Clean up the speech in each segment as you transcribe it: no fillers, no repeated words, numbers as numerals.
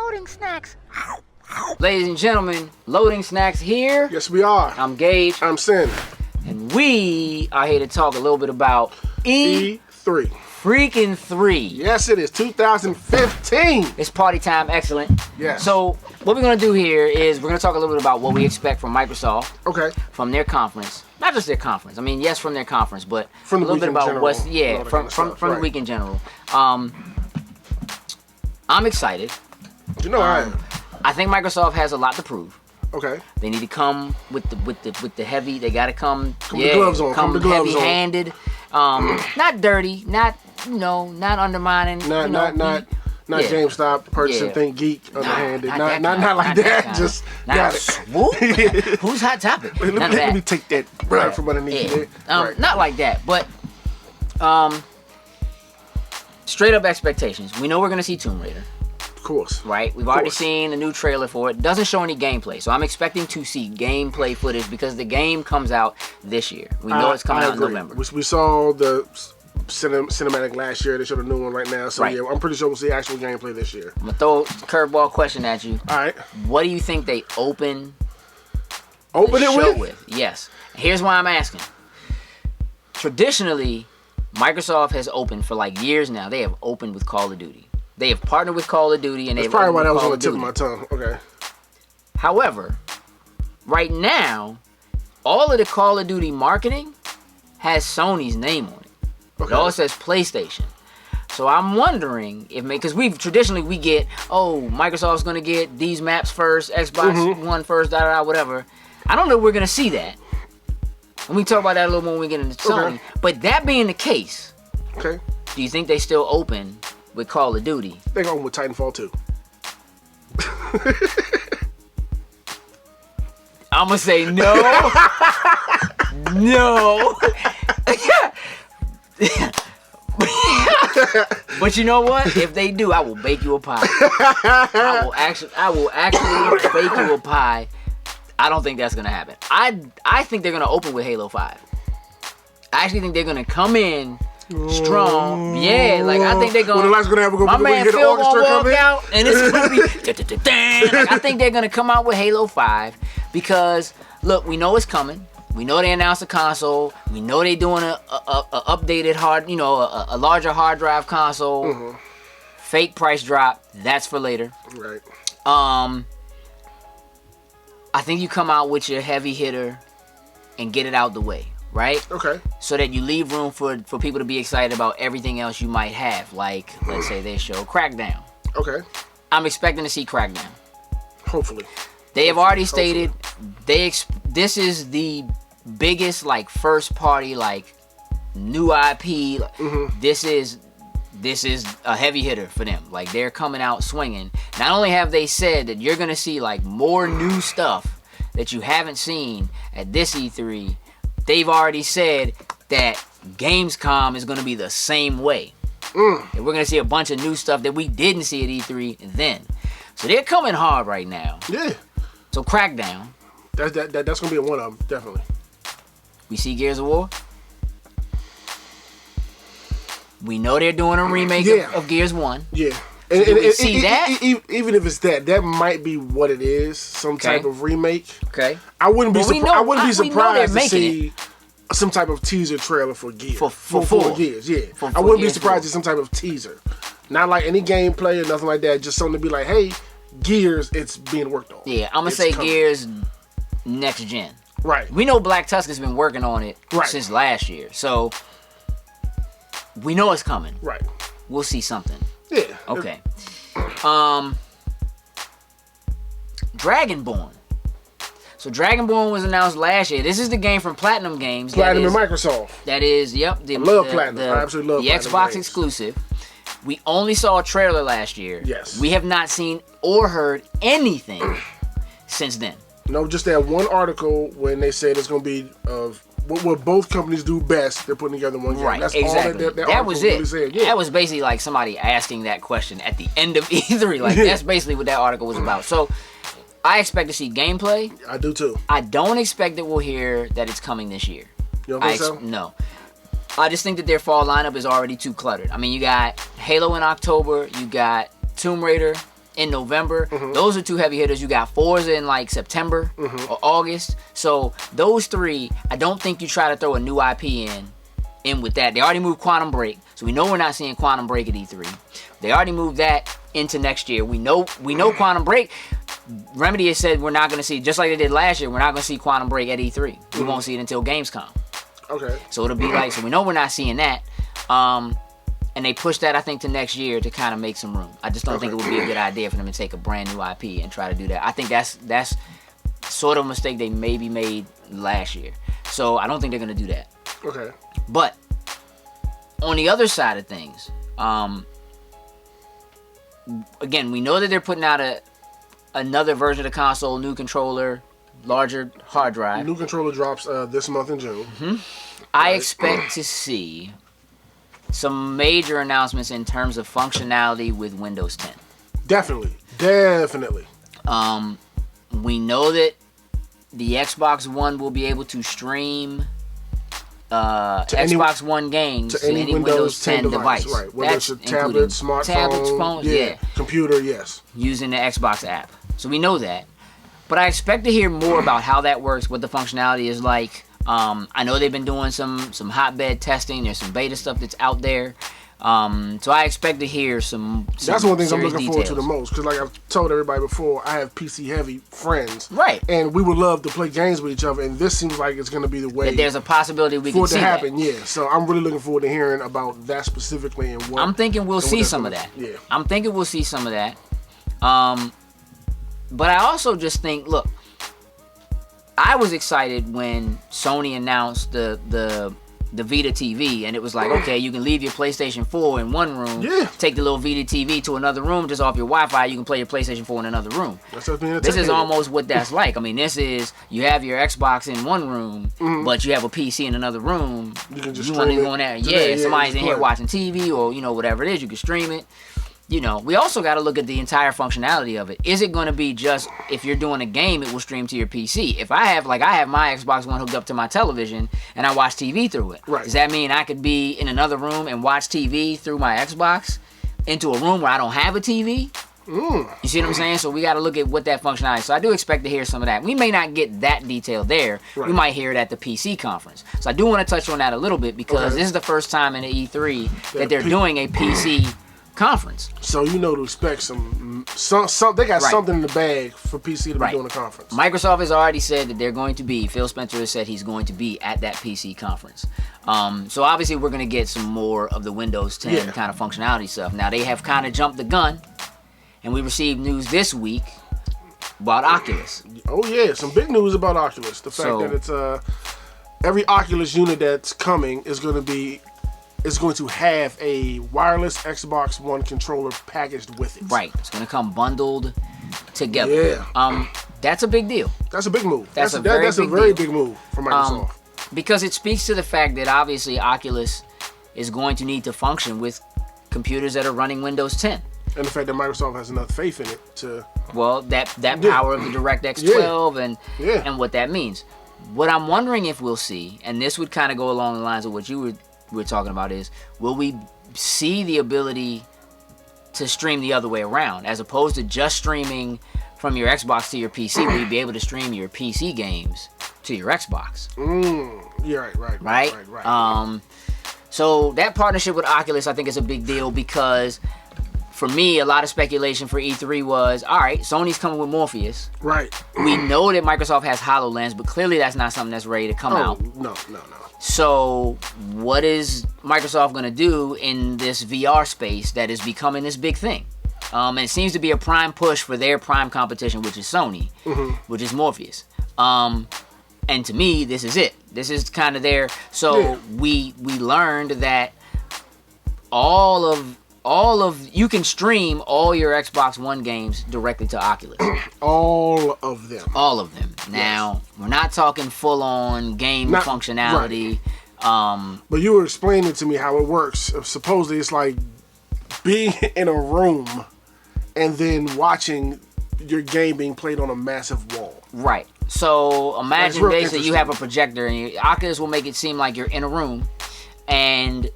Loading Snacks. Ladies and gentlemen, Loading Snacks here. Yes, we are. I'm Gage. I'm Sin. And we are here to talk a little bit about E3. Freaking 3. Yes, it is. 2015. It's party time, excellent. Yes. So what we're going to do here is we're going to talk a little bit about what we expect from Microsoft. Okay. From their conference. Not just their conference. I mean, yes, from their conference, but from a little bit about general, what's, yeah, from the week in general. I'm excited. You know I am. I think Microsoft has a lot to prove. Okay. They need to come with the heavy. They got to come with the gloves on. Come heavy-handed. Not dirty. Not not undermining. Not GameStop purchasing Think Geek underhanded. Not like that. Just got it. Swoop. Who's Hot Topic? Let me take that right from underneath you. Not like that, but straight up expectations. We know we're gonna see Tomb Raider. Of course. Right? We've already seen a new trailer for it. Doesn't show any gameplay. So I'm expecting to see gameplay footage because the game comes out this year. We know it's coming out in November. We saw the cinematic last year. They showed a new one right now. So yeah, I'm pretty sure we'll see actual gameplay this year. I'm going to throw a curveball question at you. All right. What do you think they open it show with? Yes. Here's why I'm asking. Traditionally, Microsoft has opened for like years now. They have opened with Call of Duty. They have partnered with Call of Duty, and that's probably why that was on the tip of my tongue. Okay. However, right now, all of the Call of Duty marketing has Sony's name on it. Okay. It all says PlayStation. So I'm wondering if, because we get, Microsoft's gonna get these maps first, Xbox One first, whatever. I don't know if we're gonna see that. And we can talk about that a little more when we get into Sony. Okay. But that being the case, do you think they still open with Call of Duty? They're going with Titanfall 2. I'm going to say no. No. But you know what? If they do, I will bake you a pie. I will actually bake you a pie. I don't think that's going to happen. I think they're going to open with Halo 5. I actually think they're going to come in strong, yeah. Like I think they're gonna. When the lights gonna have my man Phil gonna walk out, and it's gonna be. Like, I think they're gonna come out with Halo 5 because look, we know it's coming. We know they announced a console. We know they're doing a updated hard, a larger hard drive console. Fake price drop. That's for later. Right. I think you come out with your heavy hitter and get it out the way. Right? Okay. So that you leave room for people to be excited about everything else you might have. Like, let's say they show Crackdown. Okay. I'm expecting to see Crackdown. Hopefully. They have already stated this is the biggest first party new IP. This is a heavy hitter for them. Like they're coming out swinging. Not only have they said that you're going to see more new stuff that you haven't seen at this E3, they've already said that Gamescom is going to be the same way. And we're going to see a bunch of new stuff that we didn't see at E3 then. So they're coming hard right now. Yeah. So Crackdown. That's going to be a one of them, definitely. We see Gears of War. We know they're doing a remake of Gears 1. Yeah. So and see that? Even if it's that might be what it is. Some type of remake. Okay. I wouldn't be surprised to see some type of teaser trailer for Gears. For Gears, yeah. I wouldn't be surprised to see some type of teaser. Not like any gameplay or nothing like that. Just something to be like, hey, Gears, it's being worked on. Yeah, I'm going to say coming. Gears next gen. Right. We know Black Tusk has been working on it since last year. So we know it's coming. Right. We'll see something. Yeah. Okay. Dragonborn. So Dragonborn was announced last year. This is the game from Platinum Games. Platinum and Microsoft. That is, I love Platinum. I absolutely love Platinum. The Xbox exclusive. We only saw a trailer last year. Yes. We have not seen or heard anything since then. No, just that one article when they said it's going to be what both companies do best. They're putting together one game. Right, That's exactly. All that was it. Really said. Yeah. That was basically like somebody asking that question at the end of E3. Like that's basically what that article was about. So I expect to see gameplay. I do too. I don't expect that we'll hear that it's coming this year. You don't think so? No. I just think that their fall lineup is already too cluttered. I mean, you got Halo in October. You got Tomb Raider in November. Those are 2 heavy hitters. You got Forza in like September or August. So those 3, I don't think you try to throw a new IP in with that. They already moved Quantum Break, so we know we're not seeing Quantum Break at E3. They already moved that into next year. We know Quantum Break. Remedy has said we're not going to see, just like they did last year, we're not going to see Quantum Break at E3. We won't see it until Gamescom. Okay. So it'll be like, so we know we're not seeing that. And they pushed that, I think, to next year to kind of make some room. I just don't think it would be a good idea for them to take a brand new IP and try to do that. I think that's sort of a mistake they maybe made last year. So I don't think they're going to do that. Okay. But on the other side of things, again, we know that they're putting out another version of the console, new controller, larger hard drive. New controller drops this month in June. I expect to see some major announcements in terms of functionality with Windows 10. Definitely. We know that the Xbox One will be able to stream Xbox One games to any Windows 10 device. Right. Whether it's a tablet, smartphone, phones, computer, yes. Using the Xbox app. So we know that. But I expect to hear more about how that works, what the functionality is like. I know they've been doing some hotbed testing. There's some beta stuff that's out there. So I expect to hear some that's one of the things I'm looking details. forward to the most. Because like I've told everybody before, I have PC-heavy friends. Right. And we would love to play games with each other. And this seems like it's going to be the way. That there's a possibility we can see for it to happen, that. yeah. So I'm really looking forward to hearing about that specifically and what. I'm thinking we'll see some of that. Yeah. I'm thinking we'll see some of that. But I also just think, look, I was excited when Sony announced the Vita TV, and it was like, okay, you can leave your PlayStation 4 in one room, take the little Vita TV to another room, just off your Wi-Fi, you can play your PlayStation 4 in another room. This is almost what that's like. I mean, this is, you have your Xbox in one room, but you have a PC in another room. You can just want to go in there. Somebody's in here watching TV or, whatever it is, you can stream it. We also got to look at the entire functionality of it. Is it going to be just, if you're doing a game, it will stream to your PC? If I have my Xbox One hooked up to my television and I watch TV through it, does that mean I could be in another room and watch TV through my Xbox into a room where I don't have a TV? You see what I'm saying? So we got to look at what that functionality is. So I do expect to hear some of that. We may not get that detail there. We might hear it at the PC conference. So I do want to touch on that a little bit because this is the first time in the E3 that they're doing a PC conference. So to expect some they got something in the bag for PC to be doing a conference. Microsoft has already said that they're going to be, Phil Spencer has said he's going to be at that PC conference. So obviously we're going to get some more of the Windows 10 kind of functionality stuff. Now they have kind of jumped the gun, and we received news this week about Oculus. Oh yeah, some big news about Oculus. The fact that it's every Oculus unit that's coming is going to have a wireless Xbox One controller packaged with it. Right. It's going to come bundled together. Yeah. That's a big deal. That's a big move. That's a very big move for Microsoft. Because it speaks to the fact that obviously Oculus is going to need to function with computers that are running Windows 10. And the fact that Microsoft has enough faith in it to... Well, that power of the DirectX 12 and what that means. What I'm wondering if we'll see, and this would kind of go along the lines of what you were talking about, is will we see the ability to stream the other way around, as opposed to just streaming from your Xbox to your PC? Will you be able to stream your PC games to your Xbox? Yeah, right. So that partnership with Oculus, I think, is a big deal because, for me, a lot of speculation for E3 was, all right, Sony's coming with Morpheus. Right. We know that Microsoft has HoloLens, but clearly that's not something that's ready to come out. No. So what is Microsoft going to do in this VR space that is becoming this big thing? And it seems to be a prime push for their prime competition, which is Sony, which is Morpheus. And to me, this is it. This is kind of their... So we learned that all of you can stream all your Xbox One games directly to Oculus. All of them. Now, we're not talking full-on game functionality. Right. But you were explaining to me how it works. Supposedly, it's like being in a room and then watching your game being played on a massive wall. Right. So imagine basically you have a projector, and Oculus will make it seem like you're in a room, and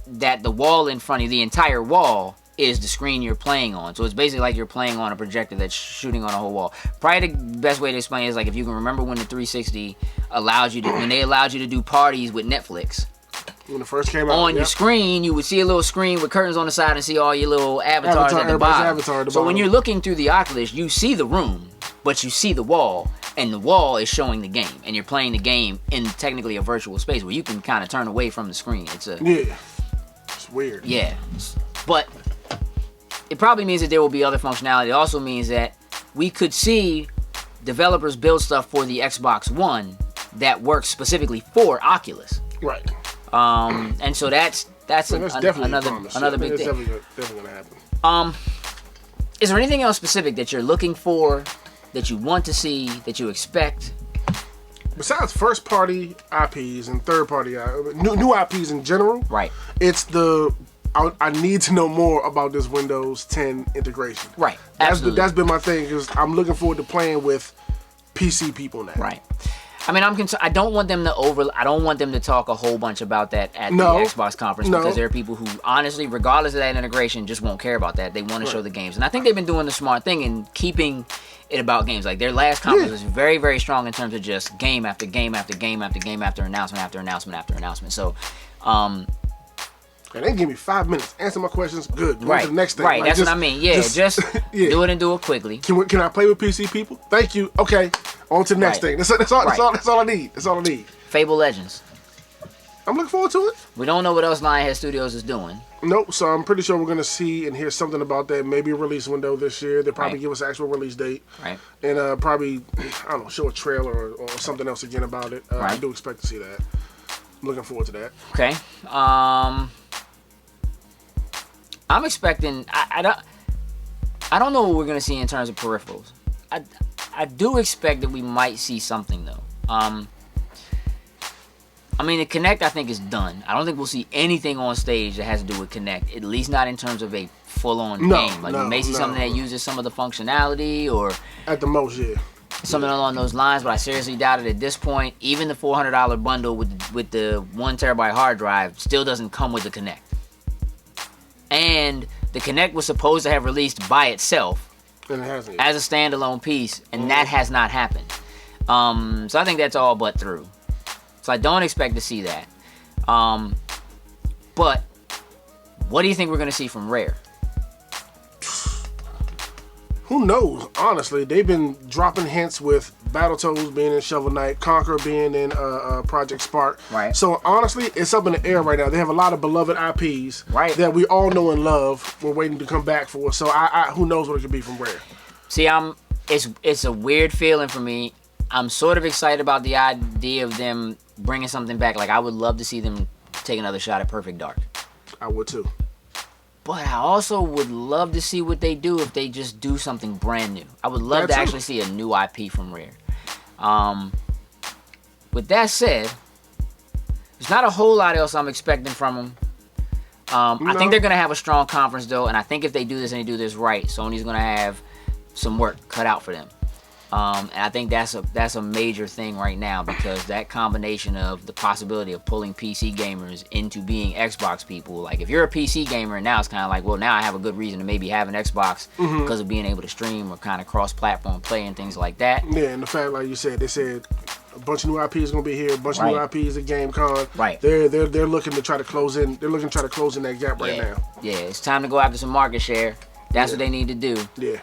that the wall in front of you, the entire wall, is the screen you're playing on. So it's basically like you're playing on a projector that's shooting on a whole wall. Probably the best way to explain it is like if you can remember when the 360 when they allowed you to do parties with Netflix. When it first came out. On your screen, you would see a little screen with curtains on the side and see all your little avatars at the bottom. So when you're looking through the Oculus, you see the room, but you see the wall, and the wall is showing the game, and you're playing the game in technically a virtual space where you can kind of turn away from the screen. It's weird. Yeah, but it probably means that there will be other functionality. It also means that we could see developers build stuff for the Xbox One that works specifically for Oculus. Right. And so that's another big thing. Definitely gonna happen. Is there anything else specific that you're looking for, that you want to see, that you expect? Besides first-party IPs and third-party new IPs in general, right? It's I need to know more about this Windows 10 integration. Right. Absolutely. That's been my thing, because I'm looking forward to playing with PC people now. Right. I mean, I'm concerned. I don't want them to talk a whole bunch about that at the Xbox conference, because there are people who, honestly, regardless of that integration, just won't care about that. They want to show the games, and I think they've been doing the smart thing in keeping it about games. Like their last conference was very, very strong in terms of just game after game after game after game after announcement after announcement after announcement. So, and they give me 5 minutes, answer my questions, good. Move to the next thing. Right, like, that's what I mean. Yeah, just do it and do it quickly. Can I play with PC people? Thank you. Okay, on to the next thing. That's all I need. That's all I need. Fable Legends. I'm looking forward to it. We don't know what else Lionhead Studios is doing. Nope, so I'm pretty sure we're going to see and hear something about that. Maybe a release window this year. They'll probably give us an actual release date. Right. And probably, I don't know, show a trailer or something else again about it. I do expect to see that. I'm looking forward to that. Okay. I'm expecting. I don't know what we're gonna see in terms of peripherals. I do expect that we might see something though. I mean, the Kinect I think is done. I don't think we'll see anything on stage that has to do with Kinect. At least not in terms of a full-on game. Like we may see something that uses some of the functionality, or at the most, something along those lines. But I seriously doubt it at this point. Even the $400 bundle with the 1 terabyte hard drive still doesn't come with the Kinect. And the Kinect was supposed to have released by itself and it hasn't as a standalone piece, and that has not happened. So I think that's all but through. So I don't expect to see that. But what do you think we're going to see from Rare? Who knows? Honestly, they've been dropping hints with Battletoads being in Shovel Knight, Conquer being in Project Spark. Right. So honestly, it's up in the air right now. They have a lot of beloved IPs that we all know and love. We're waiting to come back for. So who knows what it could be from Rare? See, it's a weird feeling for me. I'm sort of excited about the idea of them bringing something back. Like I would love to see them take another shot at Perfect Dark. I would too. But I also would love to see what they do if they just do something brand new. I would love to actually see a new IP from Rare. With that said, there's not a whole lot else I'm expecting from them. I think they're going to have a strong conference, though, and I think if they do this and they do this right, Sony's going to have some work cut out for them. And I think that's a major thing right now, because that combination of the possibility of pulling PC gamers into being Xbox people. Like if you're a PC gamer, now it's kind of like, well, now I have a good reason to maybe have an Xbox because of being able to stream or kind of cross-platform play and things like that. Yeah, and the fact, like you said, they said a bunch of new IPs going to be here, a bunch of new IPs at GameCon. Right. They're looking to try to close in. They're looking to try to close in that gap right now. Yeah, it's time to go after some market share. That's what they need to do. Yeah.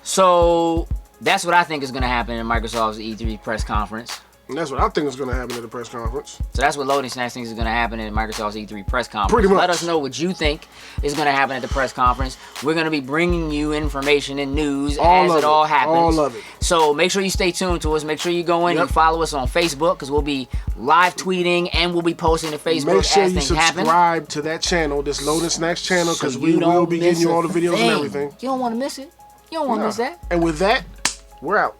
So that's what I think is going to happen in Microsoft's E3 press conference. And that's what I think is going to happen at the press conference. So that's what Loading Snacks thinks is going to happen at Microsoft's E3 press conference. Pretty much. Let us know what you think is going to happen at the press conference. We're going to be bringing you information and news as it all happens. All of it. So make sure you stay tuned to us. Make sure you go in and follow us on Facebook, because we'll be live tweeting and we'll be posting to Facebook as things happen. Make sure you subscribe to that channel, this Loading Snacks channel, because we will be getting you all the videos and everything. You don't want to miss it. You don't want to miss that. And with that, we're out.